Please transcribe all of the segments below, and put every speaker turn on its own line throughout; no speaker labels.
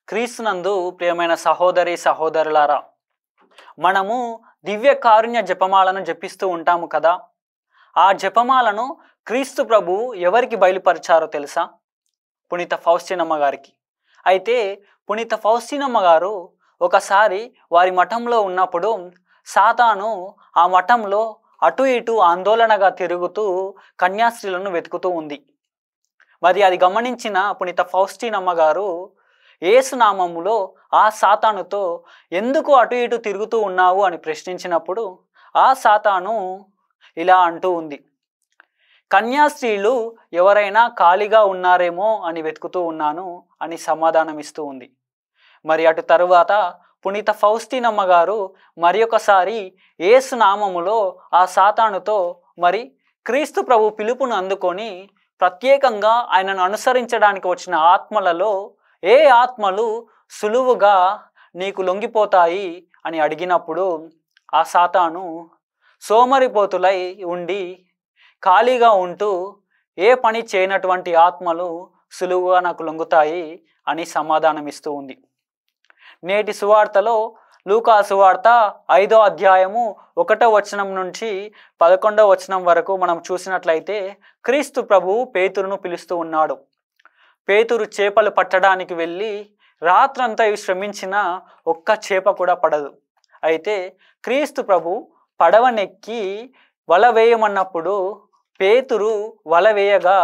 క్రీస్తునందు ప్రియమైన సహోదరి సహోదరులారా, మనము దివ్య కారుణ్య జపమాలను జపిస్తూ ఉంటాము కదా. ఆ జపమాలను క్రీస్తు ప్రభు ఎవరికి బయలుపరిచారో తెలుసా? పునీత ఫౌస్టినమ్మ గారికి. అయితే పునీత ఫౌస్టినమ్మ గారు ఒకసారి వారి మఠంలో ఉన్నప్పుడు సాతాను ఆ మఠంలో అటు ఇటు ఆందోళనగా తిరుగుతూ కన్యాస్త్రీలను వెతుకుతూ ఉంది. మరి అది గమనించిన పునీత ఫౌస్టినమ్మ గారు యేసునామములో ఆ సాతానుతో ఎందుకు అటు ఇటు తిరుగుతూ ఉన్నావు అని ప్రశ్నించినప్పుడు ఆ సాతాను ఇలా అంటూ ఉంది, కన్యాస్త్రీలు ఎవరైనా ఖాళీగా ఉన్నారేమో అని వెతుకుతూ ఉన్నాను అని సమాధానం ఇస్తూ ఉంది. మరి అటు తరువాత పునీత ఫౌస్టినమ్మ గారు మరి ఒకసారి యేసునామములో ఆ సాతానుతో మరి క్రీస్తు ప్రభు పిలుపును అందుకొని ప్రత్యేకంగా ఆయనను అనుసరించడానికి వచ్చిన ఆత్మలలో ఏ ఆత్మలు సులువుగా నీకు లొంగిపోతాయి అని అడిగినప్పుడు ఆ సాతాను సోమరిపోతులై ఉండి ఖాళీగా ఉంటూ ఏ పని చేయనటువంటి ఆత్మలు సులువుగా నాకు లొంగుతాయి అని సమాధానం ఇస్తూ ఉంది. నేటి సువార్తలో లూకా సువార్త 5వ అధ్యాయము 1వ వచనం నుంచి 11వ వచనం వరకు మనం చూసినట్లయితే క్రీస్తు ప్రభువు పేతురును పిలుస్తూ ఉన్నాడు. పేతురు చేపలు పట్టడానికి వెళ్ళి రాత్రంతా శ్రమించిన ఒక్క చేప కూడా పడదు. అయితే క్రీస్తు ప్రభు పడవనెక్కి వల వేయమన్నప్పుడు పేతురు వల వేయగా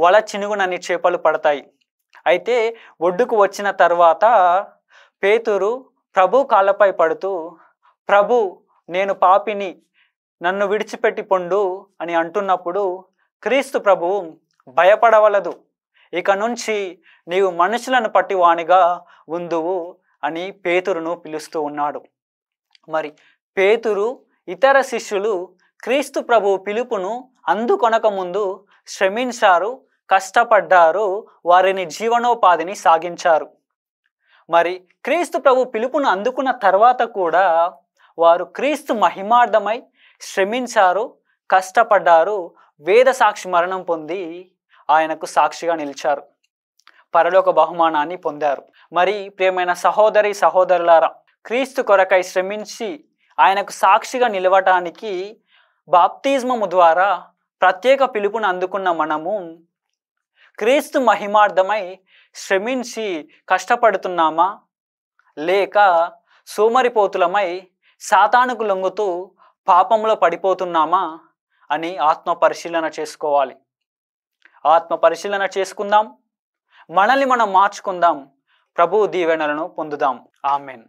వల చినుగునన్ని చేపలు పడతాయి. అయితే ఒడ్డుకు వచ్చిన తర్వాత పేతురు ప్రభు కాళ్ళపై పడుతూ, ప్రభు నేను పాపిని, నన్ను విడిచిపెట్టి పొండు అని అంటున్నప్పుడు క్రీస్తు ప్రభువు భయపడవలదు, ఇక నుంచి నీవు మనుషులను పట్టి వానిగా ఉందువు అని పేతురును పిలుస్తూ ఉన్నాడు. మరి పేతురు ఇతర శిష్యులు క్రీస్తు ప్రభు పిలుపును అందుకొనక ముందు శ్రమించారు, కష్టపడ్డారు, వారిని జీవనోపాధిని సాగించారు. మరి క్రీస్తు ప్రభు పిలుపును అందుకున్న తర్వాత కూడా వారు క్రీస్తు మహిమార్థమై శ్రమించారు, కష్టపడ్డారు, వేద సాక్షి మరణం పొంది ఆయనకు సాక్షిగా నిలిచారు, పరలోక బహుమానాన్ని పొందారు. మరి ప్రియమైన సహోదరి సహోదరులారా, క్రీస్తు కొరకై శ్రమించి ఆయనకు సాక్షిగా నిలవటానికి బాప్తిజమము ద్వారా ప్రత్యేక పిలుపును అందుకున్న మనము క్రీస్తు మహిమార్థమై శ్రమించి కష్టపడుతున్నామా, లేక సోమరిపోతులమై సాతానుకు లొంగుతూ పాపంలో పడిపోతున్నామా అని ఆత్మ పరిశీలన చేసుకోవాలి. ఆత్మ పరిశీలన చేసుకుందాం, మనల్ని మనం మార్చుకుందాం, ప్రభువు దీవెనలను పొందుదాం. ఆమెన్.